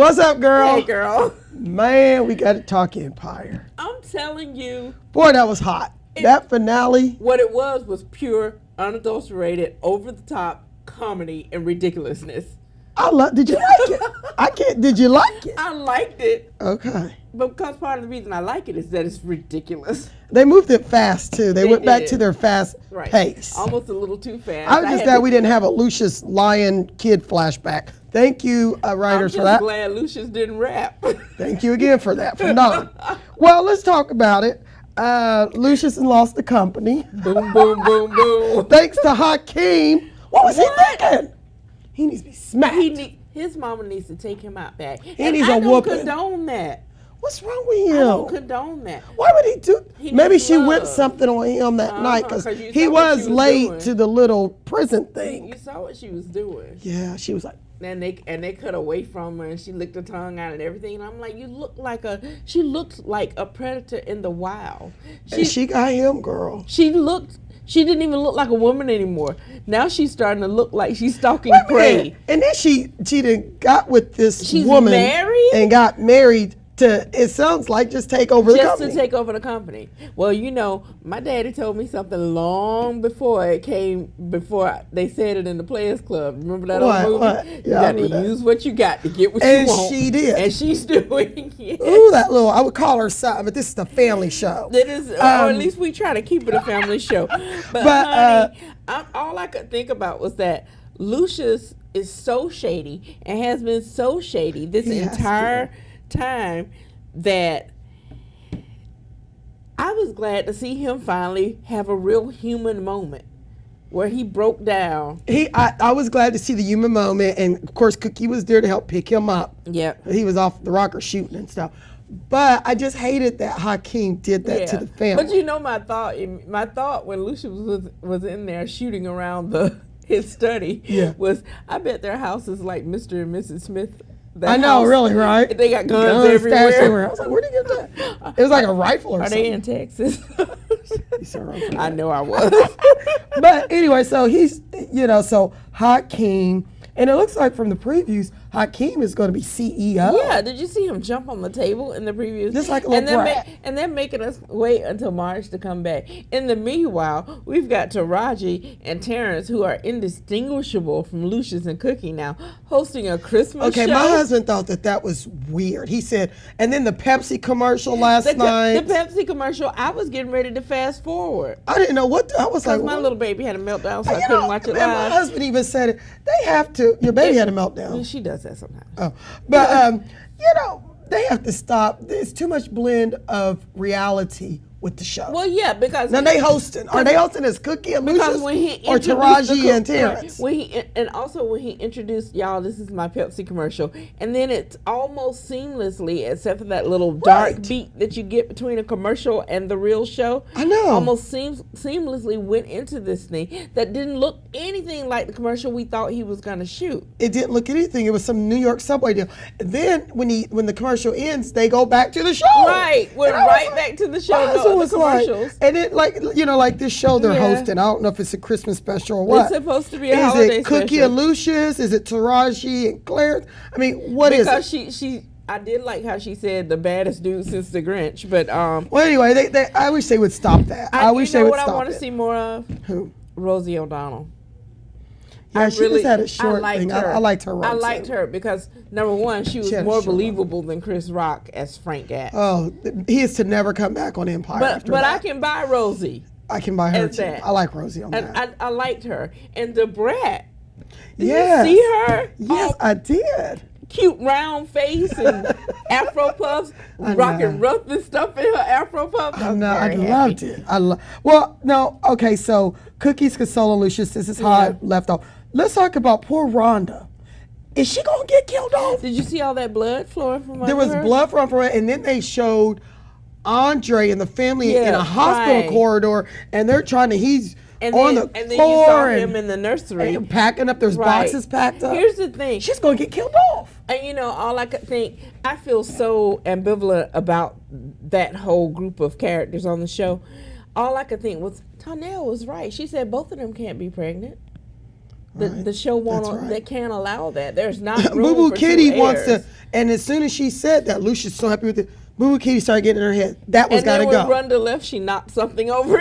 What's up, girl? Hey, girl. Man, we got to talk Empire. I'm telling you. Boy, that was hot. That finale. What it was pure, unadulterated, over-the-top comedy and ridiculousness. Did you like it? Did you like it? I liked it. Okay. But because part of the reason I like it is that it's ridiculous. They moved it fast, too. They went back to their fast pace. Almost a little too fast. I was just glad we didn't have a Lucius Lion kid flashback. Thank you, writers, for that. I'm just glad Lucius didn't rap. Thank you again for that, from Don. Well, let's talk about it. Lucius lost the company. Boom, boom, boom, boom. Thanks to Hakeem. What was he thinking? He needs to be smacked. His mama needs to take him out back. He needs a whooping. I don't condone that. What's wrong with him? I don't condone that. Why would he do? Maybe she whipped something on him that night because he was late to the little prison thing. You saw what she was doing. Yeah, she was like. And they cut away from her and she licked her tongue out and everything. And I'm like, she looked like a predator in the wild. She got him, girl. She didn't even look like a woman anymore. Now she's starting to look like she's stalking prey. And then she done got with this She's woman married? and got married to, it sounds like, just take over the company. Just to take over the company. Well, you know, my daddy told me something long before they said it in the Players Club. Remember that old movie? What? You Yeah, got to use what you got to get what you want. And she did. And she's doing it. Ooh, that little, I would call her son, but this is the family show. It is, or at least we try to keep it a family show. But honey, all I could think about was that Lucius is so shady and has been so shady this entire time that I was glad to see him finally have a real human moment where he broke down. I was glad to see the human moment, and of course Cookie was there to help pick him up. Yeah, he was off the rocker shooting and stuff. But I just hated that Hakeem did that to the family. But you know my thought when Lucius was in there shooting around his study was, I bet their house is like Mr. and Mrs. Smith. I know, really, right? They got guns everywhere. I was like, where'd he get that? It was like a rifle or something. Are they in Texas? I know I was. But anyway, so he's, so Hakeem, and it looks like from the previews, Hakeem is going to be CEO. Yeah, did you see him jump on the table in the previews? Just like a little brat. And they're making us wait until March to come back. In the meanwhile, we've got Taraji and Terrence, who are indistinguishable from Lucius and Cookie now, hosting a Christmas show. Okay, my husband thought that was weird. He said, and then the Pepsi commercial last night. The Pepsi commercial, I was getting ready to fast forward. I didn't know what, I was like, my little baby had a meltdown, so I couldn't watch it live. My husband even said it. They have to, your baby had a meltdown. She does that sometimes. Oh, but they have to stop. There's too much blend of reality with the show. Well, yeah, because now they hosting. Are they hosting as Cookie and Lucius, or Taraji and Terrence? When he introduced y'all, this is my Pepsi commercial, and then it's almost seamlessly, except for that little dark beat that you get between a commercial and the real show. I know. Almost seamlessly went into this thing that didn't look anything like the commercial we thought he was going to shoot. It didn't look anything. It was some New York subway deal. And then when the commercial ends, they go back to the show. Right, we're right back to the show. Was like, and it like this show they're hosting. I don't know if it's a Christmas special or what. It's supposed to be a holiday special. Is it Cookie and Lucius? Is it Taraji and Claire? I mean, what is it? Because I did like how she said the baddest dude since the Grinch, but well, anyway, I wish they would stop that. I wish they would stop it. You know what I want to see more of? Who? Rosie O'Donnell. Yeah, she just had a short thing. I liked her. I liked her because, number one, she was more believable than Chris Rock as Frank Gatz. Oh, he is to never come back on Empire after that. But I can buy Rosie. I can buy her too. I like Rosie on that. I liked her. And the brat. Did you see her? Yes, I did. Cute round face and Afro puffs, rocking rough and stuff in her Afro puffs. I loved it. Well, no, okay, so Cookies, Console, and Lucius, this is how it left off. Let's talk about poor Rhonda. Is she gonna get killed off? Did you see all that blood flowing from her? There was blood from her, and then they showed Andre and the family in a hospital corridor, and they're trying to, he's on the floor. And then you saw him in the nursery. And packing up, there's boxes packed up. Here's the thing. She's gonna get killed off. And all I could think, I feel so ambivalent about that whole group of characters on the show. All I could think was, Tonnelle was right. She said both of them can't be pregnant. The show won't. They can't allow that. There's not room Boo Boo for Kitty two wants heirs. to. And as soon as she said that, Lucia's so happy with it. Boo Boo Kitty started getting in her head. That was got to go. And then when Rhonda left, she knocked something over.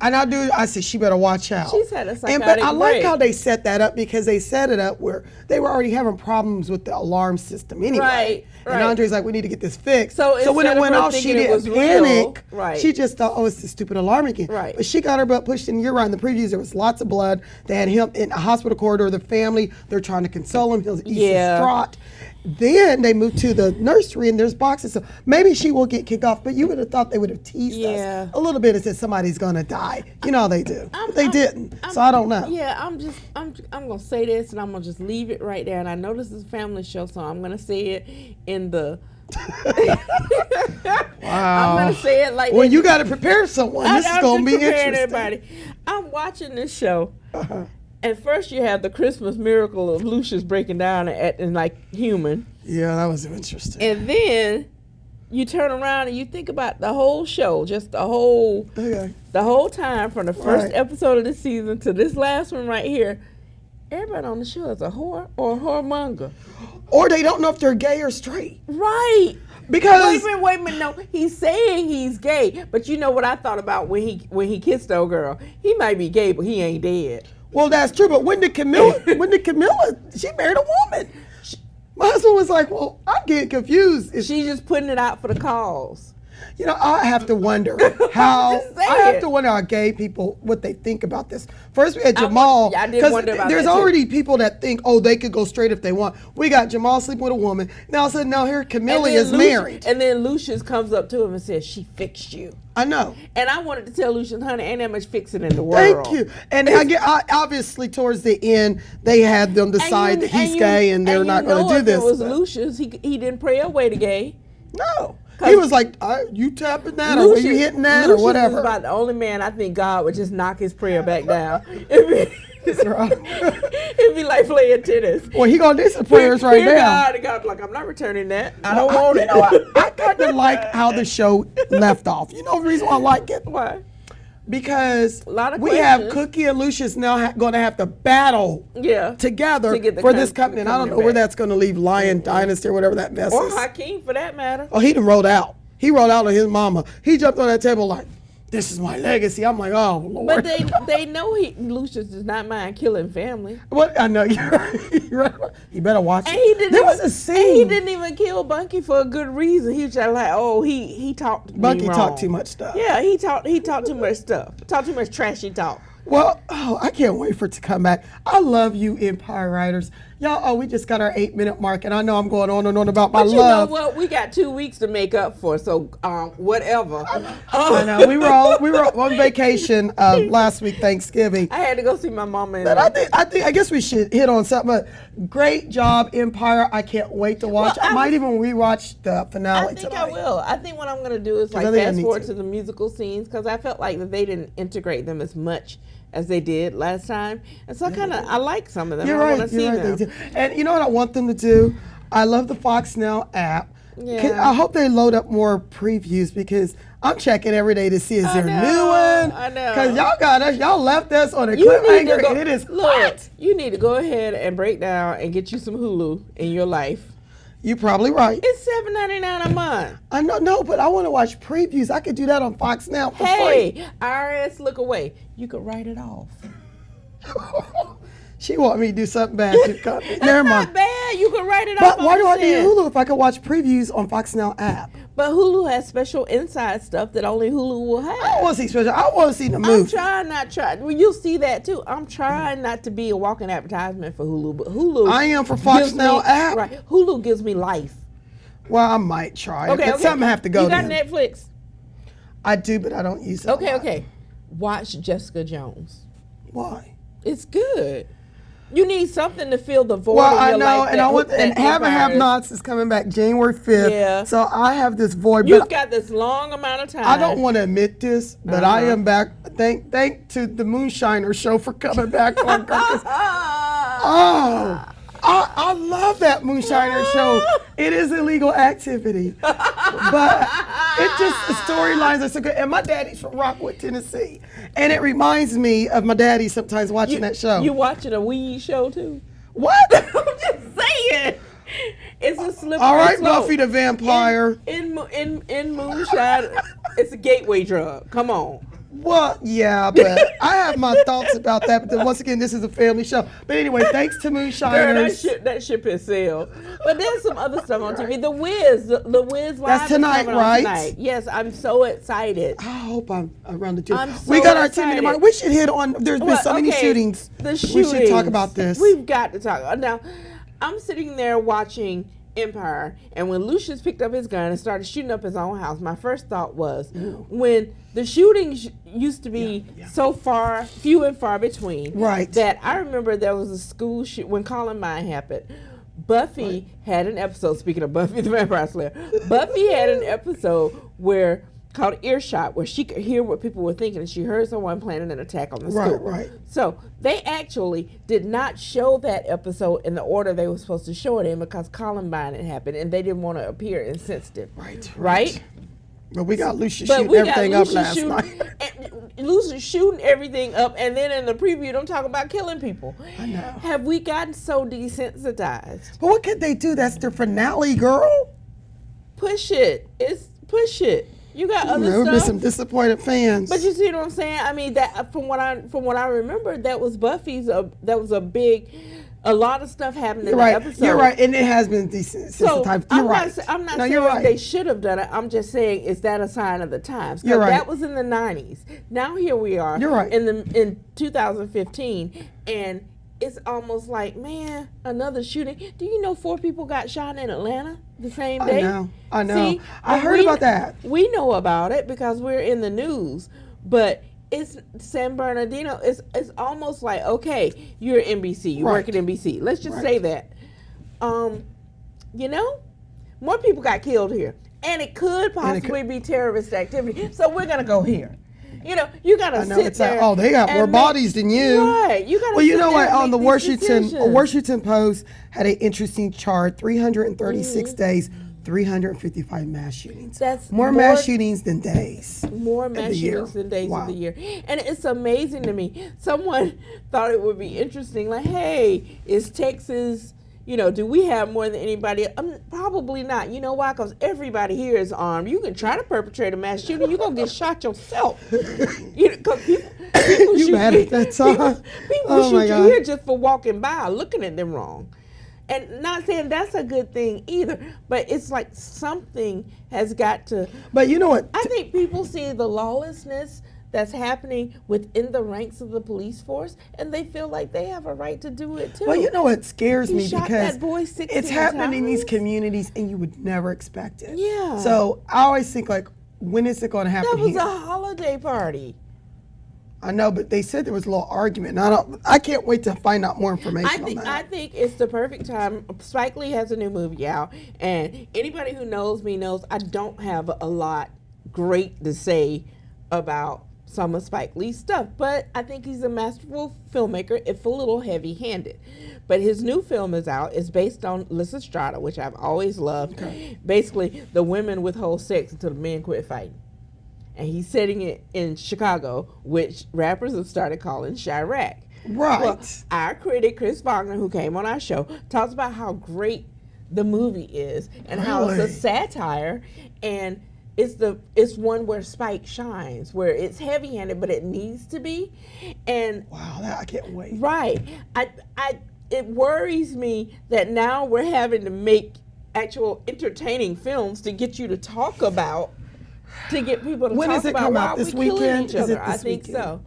And I said, she better watch out. She's had a psychotic But I like break. how they set that up, because they set it up where they were already having problems with the alarm system anyway. Right. And Andre's like, we need to get this fixed. So when it instead of went her off, she thinking it didn't was panic. real, right. She just thought, oh, it's the stupid alarm again. Right. But she got her butt pushed, and you're right. In the previews, there was lots of blood. They had him in a hospital corridor. The family, they're trying to console him. He's distraught. Then they moved to the nursery, and there's boxes. So maybe she will get kicked off. But you would have thought they would have teased us a little bit and said somebody's gonna die. You know how they do. But they didn't. So I don't know. Yeah, I'm gonna say this, and I'm gonna just leave it right there. And I know this is a family show, so I'm gonna say it in the. Wow. I'm gonna say it like. Well, you got to prepare someone. This is gonna be interesting. Everybody. I'm watching this show. At first, you have the Christmas miracle of Lucius breaking down and acting like human. Yeah, that was interesting. And then you turn around and you think about the whole show, just the whole time from the first episode of the season to this last one right here. Everybody on the show is a whore or a whoremonger. Or they don't know if they're gay or straight. Right. Because wait a minute, no. He's saying he's gay, but you know what I thought about when he kissed the old girl? He might be gay, but he ain't dead. Well, that's true, but when did Camilla, she married a woman. My husband was like, well, I'm getting confused. She's just putting it out for the cause. You know, I have to wonder how gay people, what they think about this. First we had Jamal. I did wonder about there's that too. already people that think, oh, they could go straight if they want. We got Jamal sleeping with a woman. Now all of a sudden, now here Camilla is married. And then Lucius comes up to him and says, she fixed you. I know. And I wanted to tell Lucius, honey, ain't that much fixing in the world. Thank you. And obviously towards the end, they had them decide that he's gay and they're not going to do this. If it was Lucius, he didn't pray away the gay. No. He was like, you tapping that, or are you hitting that, or whatever. Lucius is about the only man I think God would just knock his prayer back down. That's right. It'd be like playing tennis. Well, he gonna do some prayers right now. God, like, I'm not returning that. I don't want it. I kind of like how the show left off. You know the reason why I like it? Why? Because a lot of we have Cookie and Lucius now going to have to battle together for this company. And I don't know where that's going to leave Lion Dynasty or whatever that mess is. Or Hakeem, for that matter. Oh, he done rolled out. He rolled out on his mama. He jumped on that table like, this is my legacy. I'm like, oh, Lord. But they know Lucius does not mind killing family. What? I know, you're right. You better watch and it. There was a scene. And he didn't even kill Bunky for a good reason. He was just like, oh, he talked me Bunky wrong. talked too much stuff. Yeah, he talked too much stuff. Talked too much trashy talk. Well, I can't wait for it to come back. I love you, Empire Writers. Y'all, we just got our 8-minute mark, and I know I'm going on and on about my love. But you know what? We got 2 weeks to make up for, so whatever. I know. We were on vacation last week, Thanksgiving. I had to go see my mama. But I guess we should hit on something. But great job, Empire. I can't wait to watch. I might even rewatch the finale tonight. I will. I think what I'm going to do is like fast forward to the musical scenes, because I felt like that they didn't integrate them as much as they did last time, and so I like some of them. You're right. They do. And you know what I want them to do? I love the Fox Now app. Yeah. I hope they load up more previews, because I'm checking every day to see is there a new one. I know. Because y'all left us on a cliffhanger, and it is hot. You need to go ahead and break down and get you some Hulu in your life. You're probably right. It's $7.99 a month. I know, but I want to watch previews. I could do that on Fox Now for free. IRS, look away. You could write it off. She want me to do something bad. Never mind. Not bad. You can write it off. But why do I need Hulu if I could watch previews on Fox Now app? But Hulu has special inside stuff that only Hulu will have. I don't want to see special. I want to see the movie. I'm trying. Well, you'll see that too. I'm trying not to be a walking advertisement for Hulu, but Hulu. I am for Fox Now app. Right. Hulu gives me life. Well, I might try it, but something have to go. You got Netflix? I do, but I don't use it. Okay. Watch Jessica Jones. Why? It's good. You need something to fill the void. Well, in your I know, life and Have and Have Nots is coming back January 5th. Yeah. So I have this void. You've got this long amount of time. I don't want to admit this, but I am back. Thank to the Moonshiner show for coming back on. I love that Moonshiner show. It is illegal activity, but it just the storylines are so good. And my daddy's from Rockwood, Tennessee, and it reminds me of my daddy sometimes watching that show. You watching a weed show too? What? I'm just saying. It's a slippery All right, slope. Buffy the Vampire. In moonshine, it's a gateway drug. Come on. Well, yeah, but I have my thoughts about that. But then once again, this is a family show. But anyway, thanks to Moonshiners. Girl, that ship has sailed. But there's some other stuff on TV. The Wiz Live That's tonight, is coming right? on tonight. Yes, I'm so excited. I hope I'm around the gym. I'm so We got our excited. 10 minute mark. We should hit on. There's been so many shootings. The shootings. We should talk about this. We've got to talk. Now, I'm sitting there watching Empire, and when Lucius picked up his gun and started shooting up his own house, my first thought was, when the shootings used to be so few and far between, right? That I remember there was a school when Columbine happened. Buffy had an episode. Speaking of Buffy the Vampire Slayer, Buffy had an episode called Earshot, where she could hear what people were thinking, and she heard someone planning an attack on the school. Right. So they actually did not show that episode in the order they were supposed to show it in because Columbine had happened, and they didn't want to appear insensitive. Right? But we got Lucius shooting everything up last night. Lucius shooting everything up, and then in the preview, don't talk about killing people. I know. Have we gotten so desensitized? But what could they do? That's their finale, girl. Push it. Push it. You got other stuff. There be some disappointed fans. But you see what I'm saying? I mean, that from what I remember, that was Buffy's. That was a lot of stuff happened in the episode. You're right, and it has been desensitized. I'm not saying they should have done it. I'm just saying, is that a sign of the times? You're right. That was in the 90s. Now here we are. You're right. In 2015, and it's almost like, man, another shooting. Do you know 4 people got shot in Atlanta the same day? I know. See, I heard about that. We know about it because we're in the news, but it's San Bernardino. It's almost like, okay, you're NBC, you work at NBC. Let's just say that. More people got killed here, and it could possibly be terrorist activity. So we're gonna go here. You gotta sit there. Like, they got more bodies than you. Right. You gotta. Well, you know what? On the Washington Post had an interesting chart: 336 days. 355 mass shootings. That's more mass shootings than days. More mass shootings than days of the year. And it's amazing to me. Someone thought it would be interesting, like, hey, is Texas, do we have more than anybody? Probably not. You know why? Because everybody here is armed. You can try to perpetrate a mass shooting, you're going to get shot yourself. Because people you mad at that time? People shoot you here just for walking by, looking at them wrong. And not saying that's a good thing either, but it's like something has got to. But you know what? I think people see the lawlessness that's happening within the ranks of the police force, and they feel like they have a right to do it too. Well, you know what scares me shot because that boy 16 it's happening times. in these communities, and you would never expect it. Yeah. So I always think, like, when is it going to happen? That was here? a holiday party. I know, but they said there was a little argument. I can't wait to find out more information on that. I think it's the perfect time. Spike Lee has a new movie out, and anybody who knows me knows I don't have a lot great to say about some of Spike Lee's stuff, but I think he's a masterful filmmaker, if a little heavy-handed. But his new film is out. It's based on Lysistrata, which I've always loved. Okay. Basically, the women withhold sex until the men quit fighting. And he's setting it in Chicago, which rappers have started calling Chi-raq. Right. Well, our critic, Chris Wagner, who came on our show, talks about how great the movie is and how it's a satire, and it's one where Spike shines, where it's heavy-handed, but it needs to be. And wow, I can't wait. Right. It worries me that now we're having to make actual entertaining films to get you to talk about. To get people to when talk is it about come why out this we killing weekend? each other. Is it this I think weekend? so.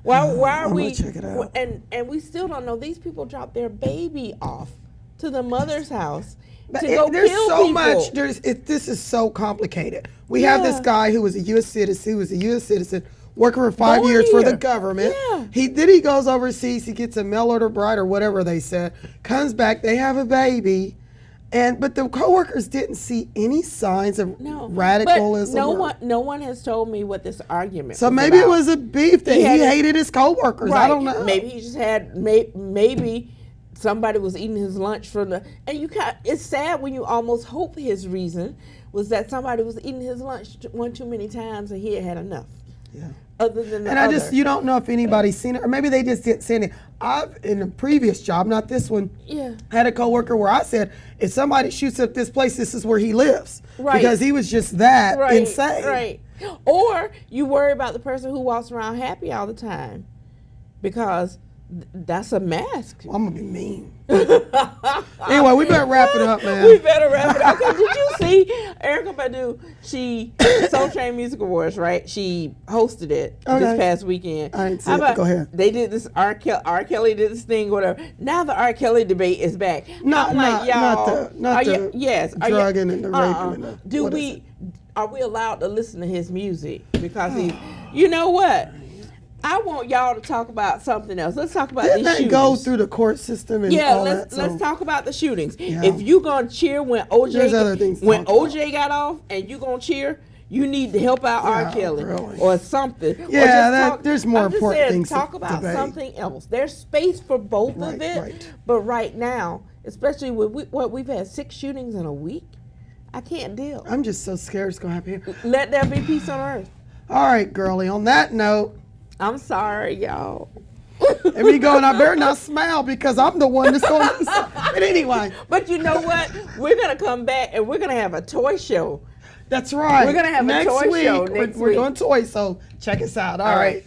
Why are we? Check it out. And we still don't know. These people dropped their baby off to the mother's house but to go there's kill so people. much. This is so complicated. We have this guy who was a U.S. citizen, working for 5 years for the government. Yeah. He goes overseas. He gets a mail order bride or whatever they said. Comes back. They have a baby. But the coworkers didn't see any signs of radicalism. But no one has told me what this argument. So was maybe about. it was a beef that he hated his coworkers. Right. I don't know. Maybe he just had maybe somebody was eating his lunch from the. And it's sad when you almost hope his reason was that somebody was eating his lunch one too many times and he had enough. Yeah. Other than the and other. you don't know if anybody's seen it, or maybe they just didn't see it. I've, in a previous job, not this one, had a coworker where I said, if somebody shoots up this place, this is where he lives. Right. Because he was just that insane. Right. Or you worry about the person who walks around happy all the time. Because that's a mask. Well, I'm going to be mean. Anyway, we better wrap it up, man. We better wrap it up. Okay, did you see Erykah Badu? She Soul Train Music Awards, right? She hosted it this past weekend. I didn't see it. Go ahead. They did this. R. Kelly did this thing, whatever. Now the R. Kelly debate is back. Not the drugging and the raping. And are we allowed to listen to his music? Because you know what? I want y'all to talk about something else. Let's talk about these shootings. Didn't they go through the court system and all that? Let's talk about the shootings. Yeah. If you gonna cheer when OJ got off, and you gonna cheer, you need to help out R. Kelly or something. Yeah, there's more important things. Talk about something else. There's space for both of it, right. But right now, especially with we've had 6 shootings in a week, I can't deal. I'm just so scared it's gonna happen here. Let there be peace on earth. All right, girlie. On that note. I'm sorry, y'all. And we go, and I better not smile because I'm the one that's going to. But anyway. But you know what? We're going to come back and we're going to have a toy show. That's right. We're going to have a toy show next week. We're doing toys, so check us out. All right.